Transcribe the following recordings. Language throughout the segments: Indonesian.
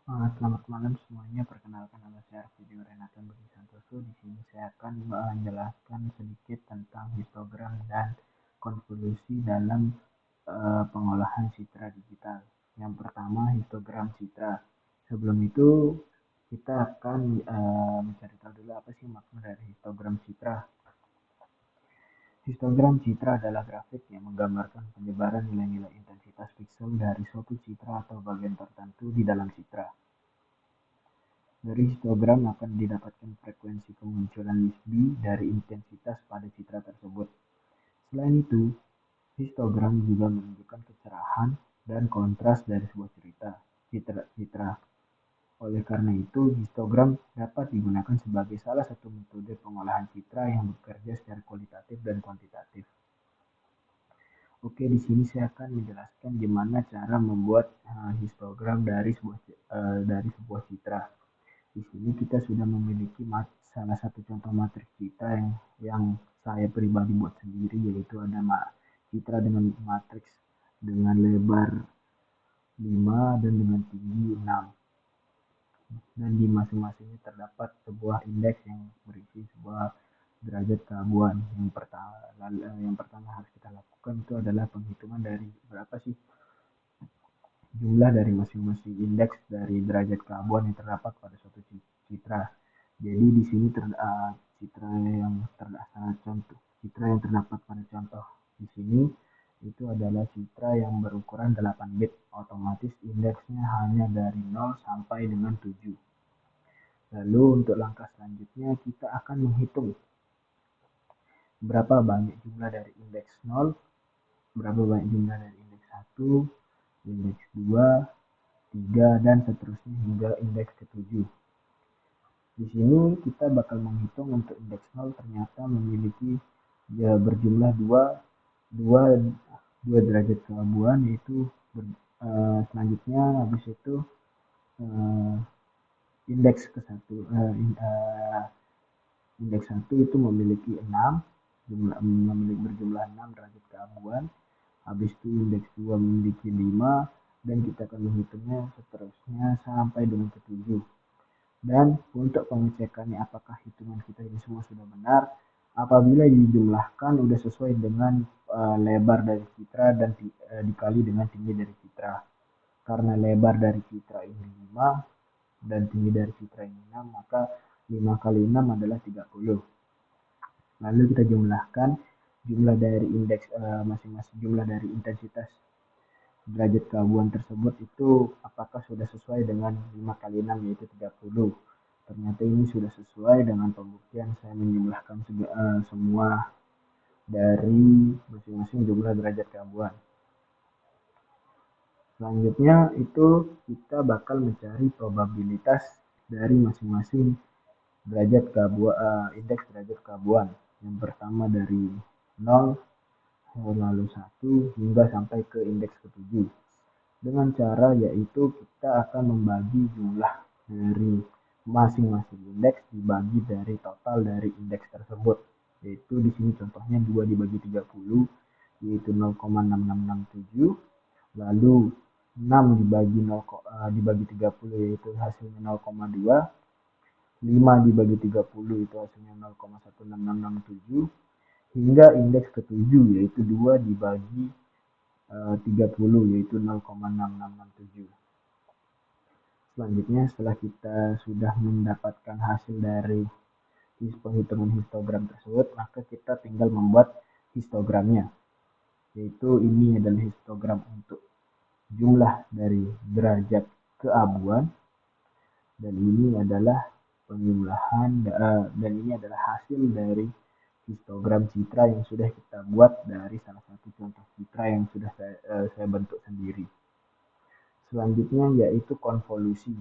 Selamat malam semuanya. Perkenalkan nama saya Arvidio Renata Budi Santoso. Di sini saya akan menjelaskan sedikit tentang histogram dan konvolusi dalam pengolahan citra digital. Yang pertama, histogram citra. Sebelum itu, kita akan mencari tahu dulu apa sih makna dari histogram citra. Histogram citra adalah grafik yang menggambarkan penyebaran nilai-nilai intensitas piksel dari suatu citra atau bagian tertentu di dalam citra. Dari histogram akan didapatkan frekuensi kemunculan Lisby dari intensitas pada citra tersebut. Selain itu, histogram juga menunjukkan kecerahan dan kontras dari sebuah citra. Oleh karena itu, histogram dapat digunakan sebagai salah satu metode pengolahan citra yang bekerja secara kualitatif dan kuantitatif. Oke, di sini saya akan menjelaskan gimana cara membuat histogram dari sebuah citra. Di sini kita sudah memiliki salah satu contoh matriks citra yang saya pribadi buat sendiri, yaitu ada citra dengan matriks dengan lebar 5 dan dengan tinggi 6. Dan di masing-masingnya terdapat sebuah indeks yang berisi sebuah derajat keabuan. Yang pertama harus kita lakukan itu adalah penghitungan dari berapa sih jumlah dari masing-masing indeks dari derajat keabuan yang terdapat pada suatu citra. Jadi di sini citra yang terdapat pada contoh di sini itu adalah citra yang berukuran 8 bit, otomatis indeksnya hanya dari 0 sampai dengan 7. Lalu untuk langkah selanjutnya kita akan menghitung berapa banyak jumlah dari indeks 0, berapa banyak jumlah dari indeks 1, indeks 2, 3, dan seterusnya hingga indeks ke-7. Di sini kita bakal menghitung untuk indeks 0 ternyata memiliki berjumlah 2 derajat keabuan, yaitu selanjutnya habis itu indeks ke-1 indeks 1 itu memiliki 6 berjumlah 6 derajat keabuan. Habis itu indeks 2 memiliki 5 dan kita akan menghitungnya seterusnya sampai dengan ke-7. Dan untuk pengecekannya apakah hitungan kita ini semua sudah benar, apabila dijumlahkan sudah sesuai dengan lebar dari citra dan dikali dengan tinggi dari citra. Karena lebar dari citra ini 5 dan tinggi dari citra ini 6, maka 5 kali 6 adalah 30. Lalu kita jumlahkan jumlah dari indeks masing-masing jumlah dari intensitas derajat keabuan tersebut itu apakah sudah sesuai dengan 5 kali 6 yaitu 30. Ternyata ini sudah sesuai dengan pembuktian saya menjumlahkan semua dari masing-masing jumlah derajat keabuan. Selanjutnya itu kita bakal mencari probabilitas dari masing-masing indeks derajat keabuan. Yang pertama dari 0, lalu 1 hingga sampai ke indeks ke-7. Dengan cara yaitu kita akan membagi jumlah dari masing-masing indeks dibagi dari total dari indeks tersebut. Yaitu di sini contohnya 2 dibagi 30 yaitu 0,6667, lalu 6 dibagi 30 yaitu hasilnya 0,2, 5 dibagi 30 itu hasilnya 0,1667, hingga indeks ke-7 yaitu 2 dibagi 30 yaitu 0,6667. Selanjutnya setelah kita sudah mendapatkan hasil dari penghitungan histogram tersebut, maka kita tinggal membuat histogramnya. Yaitu ini adalah histogram untuk jumlah dari derajat keabuan dan ini adalah penjumlahan dan ini adalah hasil dari histogram citra yang sudah kita buat dari salah satu contoh citra yang sudah saya bentuk sendiri. Selanjutnya yaitu konvolusi.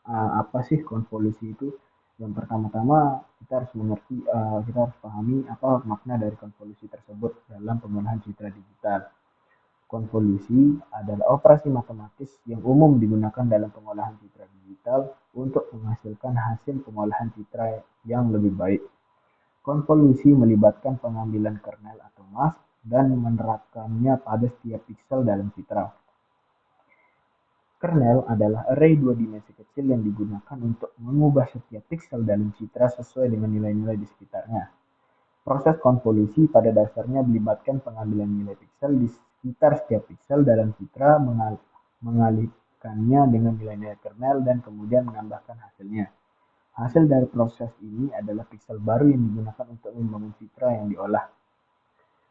Apa sih konvolusi itu? Yang pertama-tama kita harus mengerti, kita harus pahami apa makna dari konvolusi tersebut dalam pengolahan citra digital. Konvolusi adalah operasi matematis yang umum digunakan dalam pengolahan citra digital untuk menghasilkan hasil pengolahan citra yang lebih baik. Konvolusi melibatkan pengambilan kernel atau mask dan menerapkannya pada setiap piksel dalam citra. Kernel adalah array dua dimensi kecil yang digunakan untuk mengubah setiap piksel dalam citra sesuai dengan nilai-nilai di sekitarnya. Proses konvolusi pada dasarnya melibatkan pengambilan nilai piksel di sekitar setiap piksel dalam citra, mengalihkannya dengan nilai-nilai kernel, dan kemudian menambahkan hasilnya. Hasil dari proses ini adalah piksel baru yang digunakan untuk membangun citra yang diolah.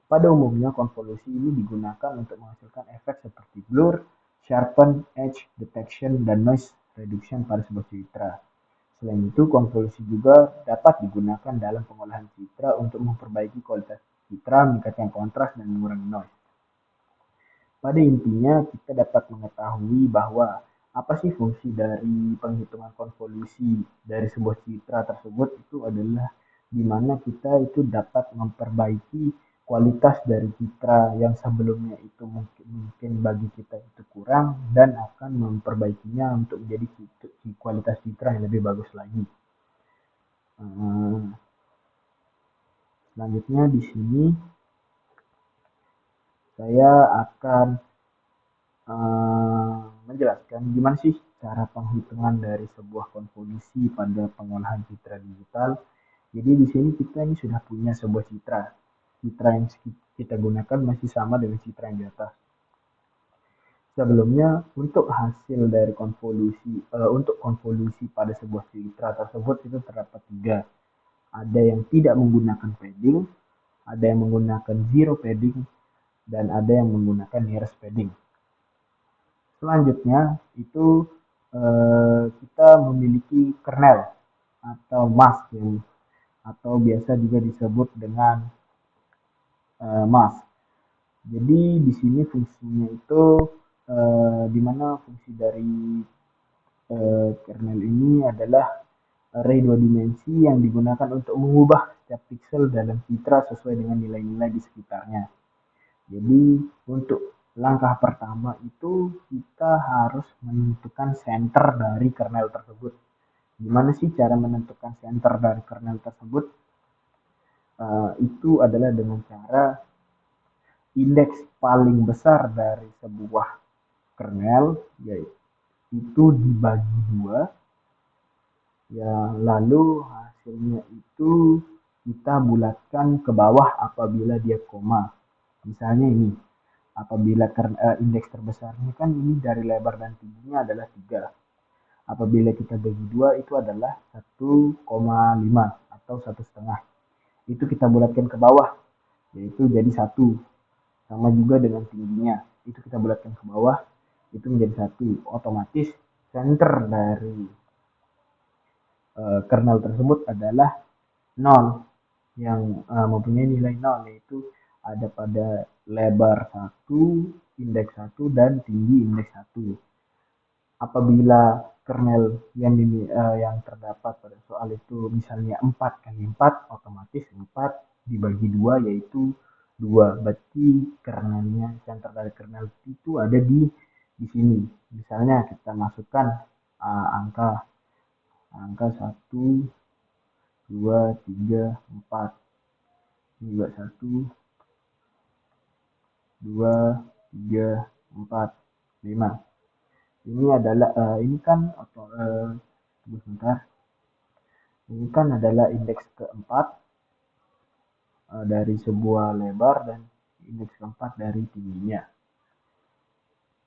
Pada umumnya, konvolusi ini digunakan untuk menghasilkan efek seperti blur, sharpen, edge detection, dan noise reduction pada sebuah citra. Selain itu, konvolusi juga dapat digunakan dalam pengolahan citra untuk memperbaiki kualitas citra, meningkatkan kontras, dan mengurangi noise. Pada intinya, kita dapat mengetahui bahwa apa sih fungsi dari penghitungan konvolusi dari sebuah citra tersebut itu adalah di mana kita itu dapat memperbaiki kualitas dari citra yang sebelumnya itu mungkin bagi kita itu kurang dan akan memperbaikinya untuk menjadi kualitas citra yang lebih bagus lagi. Selanjutnya di sini saya akan menjelaskan gimana sih cara penghitungan dari sebuah konvolusi pada pengolahan citra digital. Jadi di sini kita ini sudah punya sebuah citra. Citra yang kita gunakan masih sama dengan citra yang di atas. Sebelumnya untuk hasil dari untuk konvolusi pada sebuah citra tersebut itu terdapat 3. Ada yang tidak menggunakan padding, ada yang menggunakan zero padding, dan ada yang menggunakan nearest padding. Selanjutnya itu kita memiliki kernel atau mask atau biasa juga disebut dengan mask. Jadi di sini fungsinya itu di mana fungsi dari kernel ini adalah array dua dimensi yang digunakan untuk mengubah setiap piksel dalam citra sesuai dengan nilai-nilai di sekitarnya. Jadi untuk langkah pertama itu kita harus menentukan center dari kernel tersebut. Gimana sih cara menentukan center dari kernel tersebut? Itu adalah dengan cara indeks paling besar dari sebuah kernel yaitu dibagi 2. Ya, lalu hasilnya itu kita bulatkan ke bawah apabila dia koma. Misalnya ini, apabila indeks terbesarnya kan ini dari lebar dan tingginya adalah 3. Apabila kita bagi 2 itu adalah 1,5 atau 1,5. Itu kita bulatkan ke bawah, yaitu jadi 1. Sama juga dengan tingginya, itu kita bulatkan ke bawah, itu menjadi 1. Otomatis center dari kernel tersebut adalah 0 yang mempunyai nilai 0, yaitu ada pada lebar 1, indeks 1, dan tinggi indeks 1. Apabila kernel yang terdapat pada soal itu misalnya 4 kali 4, otomatis 4 dibagi 2 yaitu 2. Berarti kernelnya, center dari kernel itu ada di sini. Misalnya kita masukkan angka 1, 2, 3, 4. Ini juga 1, 2, 3, 4, 5. Ini adalah ini kan sebentar. Ini kan adalah indeks keempat dari sebuah lebar dan indeks keempat dari tingginya.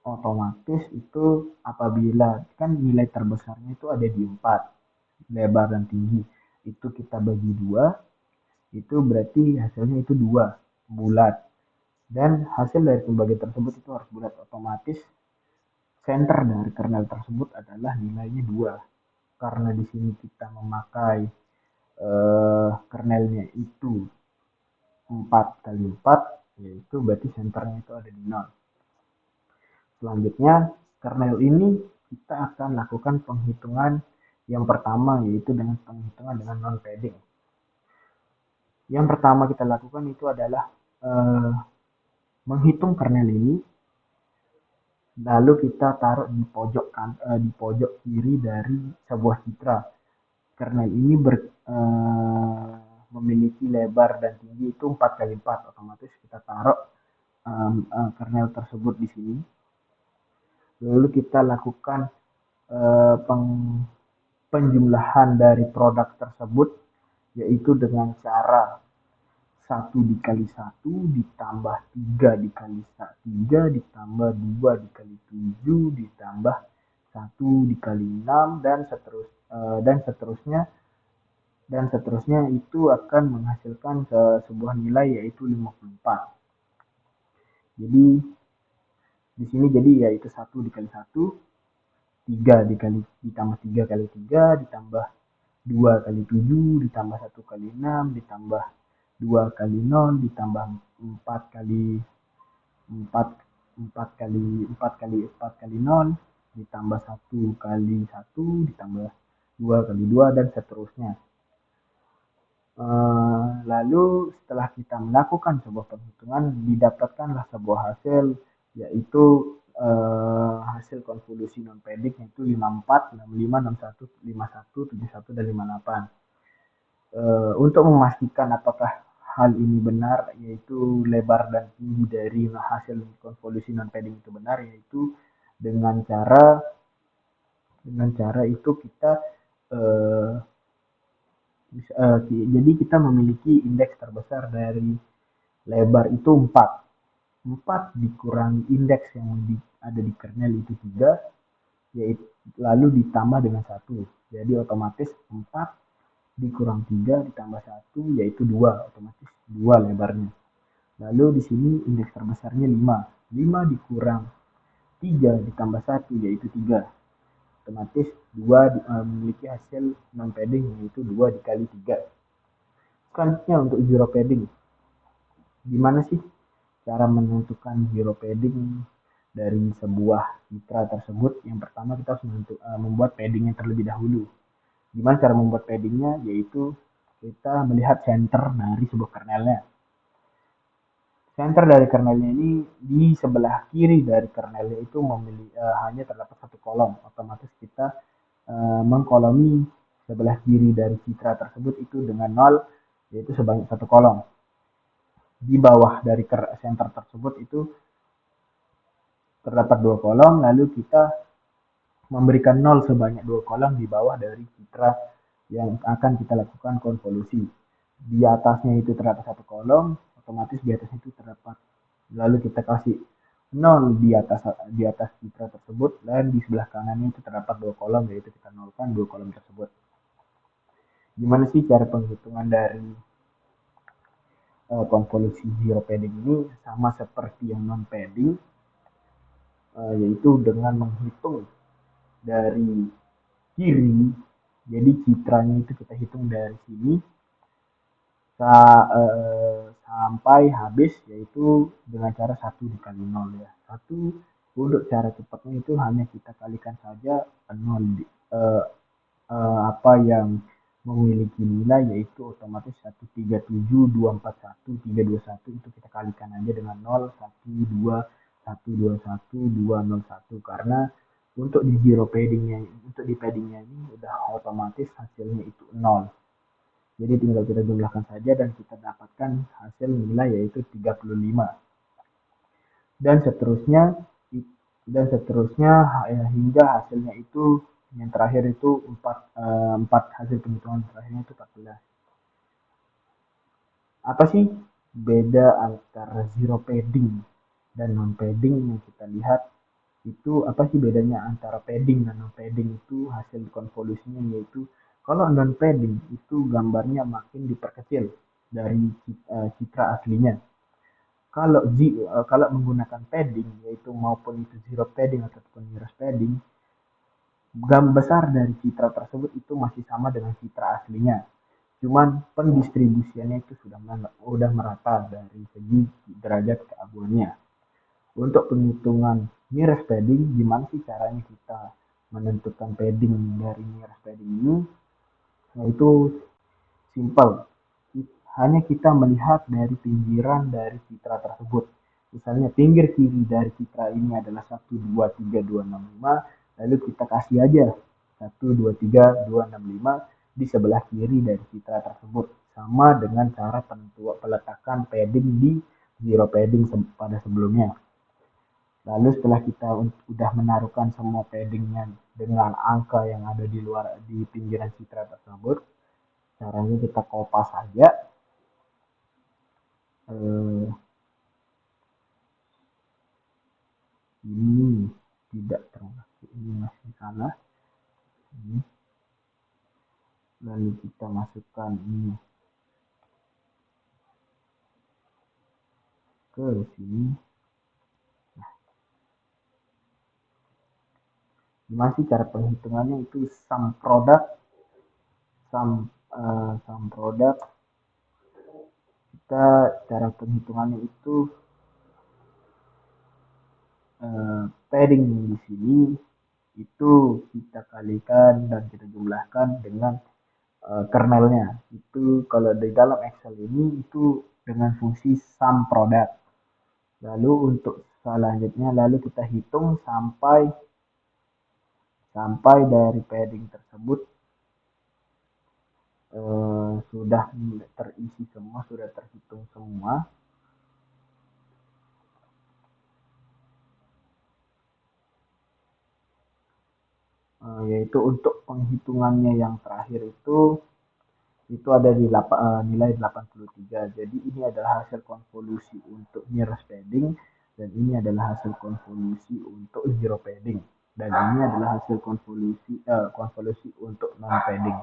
Otomatis itu apabila kan nilai terbesarnya itu ada di 4, lebar dan tinggi. Itu kita bagi 2, itu berarti hasilnya itu 2, bulat. Dan hasil dari pembagian tersebut itu harus bulat. Otomatis center dari kernel tersebut adalah nilainya 2. Karena di sini kita memakai kernelnya itu 4 kali 4, yaitu berarti centernya itu ada di 0. Selanjutnya, kernel ini kita akan lakukan penghitungan yang pertama, yaitu dengan penghitungan dengan non-padding. Yang pertama kita lakukan itu adalah menghitung kernel ini, lalu kita taruh di pojok kiri dari sebuah citra. Kernel ini memiliki lebar dan tinggi itu 4 kali 4, otomatis kita taruh kernel tersebut di sini. Lalu kita lakukan penjumlahan dari produk tersebut, yaitu dengan cara 1 dikali 1 ditambah 3 dikali 3 ditambah 2 dikali 7 ditambah 1 dikali 6 dan seterusnya itu akan menghasilkan sebuah nilai yaitu 54. Jadi di sini jadi yaitu 1 dikali 1, 3 ditambah 3 kali 3 ditambah 2 kali 7 ditambah 1 kali 6 ditambah 2 kali 0 ditambah 4 kali 4 4 kali 4 kali 4 kali 0 ditambah 1 kali 1 ditambah 2 kali 2 dan seterusnya. Lalu setelah kita melakukan sebuah perhitungan, didapatkanlah sebuah hasil, yaitu hasil konvolusi non padding, yaitu 54, 65, 61, 51, 71, dan 58. Untuk memastikan apakah hal ini benar, yaitu lebar dan tinggi dari hasil konvolusi non padding itu benar, yaitu dengan cara itu kita jadi kita memiliki indeks terbesar dari lebar itu 4. 4 dikurangi indeks yang ada di kernel itu 3, yaitu lalu ditambah dengan 1. Jadi otomatis 4 dikurang 3 ditambah 1 yaitu 2, otomatis 2 lebarnya. Lalu di sini indeks terbesarnya 5. 5 dikurang 3 ditambah 1 yaitu 3. Otomatis 2 memiliki hasil non padding yaitu 2 dikali 3. Selanjutnya untuk zero padding. Gimana sih cara menentukan zero padding dari sebuah citra tersebut? Yang pertama kita harus membuat paddingnya terlebih dahulu. Gimana cara membuat paddingnya? Yaitu kita melihat center dari sebuah kernelnya. Center dari kernelnya ini di sebelah kiri dari kernelnya itu hanya terdapat satu kolom. Otomatis kita mengkolomi sebelah kiri dari citra tersebut itu dengan 0, yaitu sebanyak satu kolom. Di bawah dari center tersebut itu terdapat 2 kolom, lalu kita memberikan 0 sebanyak 2 kolom di bawah dari citra yang akan kita lakukan konvolusi. Di atasnya itu terdapat 1 kolom, otomatis di atas itu terdapat, lalu kita kasih 0 di atas citra tersebut, dan di sebelah kanannya itu terdapat 2 kolom, yaitu kita nolkan 2 kolom tersebut. Gimana sih cara penghitungan dari konvolusi zero padding ini? Sama seperti yang non padding, yaitu dengan menghitung dari kiri. Jadi citranya itu kita hitung dari sini sampai habis, yaitu dengan cara 1 dikali 0 ya. Untuk cara cepatnya itu hanya kita kalikan saja 0 apa yang memiliki nilai, yaitu otomatis 137.241.321 itu kita kalikan aja dengan 0, 121.201.201, karena untuk di zero paddingnya, untuk di paddingnya ini udah otomatis hasilnya itu 0. Jadi tinggal kita jumlahkan saja dan kita dapatkan hasil nilai yaitu 35. Dan seterusnya hingga hasilnya itu yang terakhir itu 4 hasil penghitungan terakhirnya itu 14. Apa sih beda antara zero padding dan non padding yang kita lihat? Itu apa sih bedanya antara padding dan non padding? Itu hasil konvolusinya, yaitu kalau non padding itu gambarnya makin diperkecil dari citra aslinya. Kalau menggunakan padding, yaitu maupun itu zero padding ataupun mirror padding, besar dari citra tersebut itu masih sama dengan citra aslinya. Cuman pendistribusiannya itu sudah merata dari segi derajat keabuannya. Untuk penghitungan mirror padding, gimana sih caranya kita menentukan padding dari mirror padding ini? Yaitu simple. Hanya kita melihat dari pinggiran dari citra tersebut. Misalnya pinggir kiri dari citra ini adalah 1, 2, 3, 2, 6, 5. Lalu kita kasih aja 1, 2, 3, 2, 6, 5 di sebelah kiri dari citra tersebut. Sama dengan cara peletakan padding di zero padding pada sebelumnya. Lalu setelah kita sudah menaruhkan semua paddingnya dengan angka yang ada di luar di pinggiran citra tersebut, caranya kita kopas saja. Eh, ini tidak termasuk, ini masih salah. Ini. Lalu kita masukkan ini ke sini. Gimana sih cara penghitungannya itu sum product kita cara penghitungannya itu padding di sini itu kita kalikan dan kita jumlahkan dengan kernelnya. Itu kalau di dalam Excel ini itu dengan fungsi sum product. Lalu untuk selanjutnya lalu kita hitung sampai sampai dari padding tersebut sudah terisi semua, sudah terhitung semua. Yaitu untuk penghitungannya yang terakhir itu ada di nilai 83. Jadi ini adalah hasil konvolusi untuk nearest padding dan ini adalah hasil konvolusi untuk zero padding dan ini adalah hasil konvolusi untuk non padding.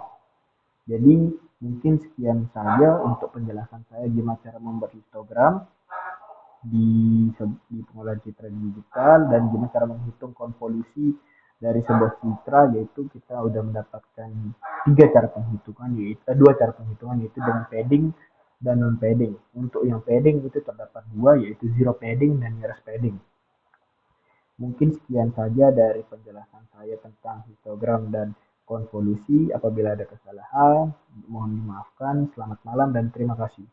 Jadi mungkin sekian saja untuk penjelasan saya gimana cara membuat histogram di pengolahan citra digital dan gimana cara menghitung konvolusi dari sebuah citra, yaitu kita udah mendapatkan dua cara penghitungan yaitu dengan padding dan non padding. Untuk yang padding itu terdapat dua, yaitu zero padding dan nearest padding. Mungkin sekian saja dari penjelasan saya tentang histogram dan konvolusi. Apabila ada kesalahan mohon dimaafkan. Selamat malam dan terima kasih.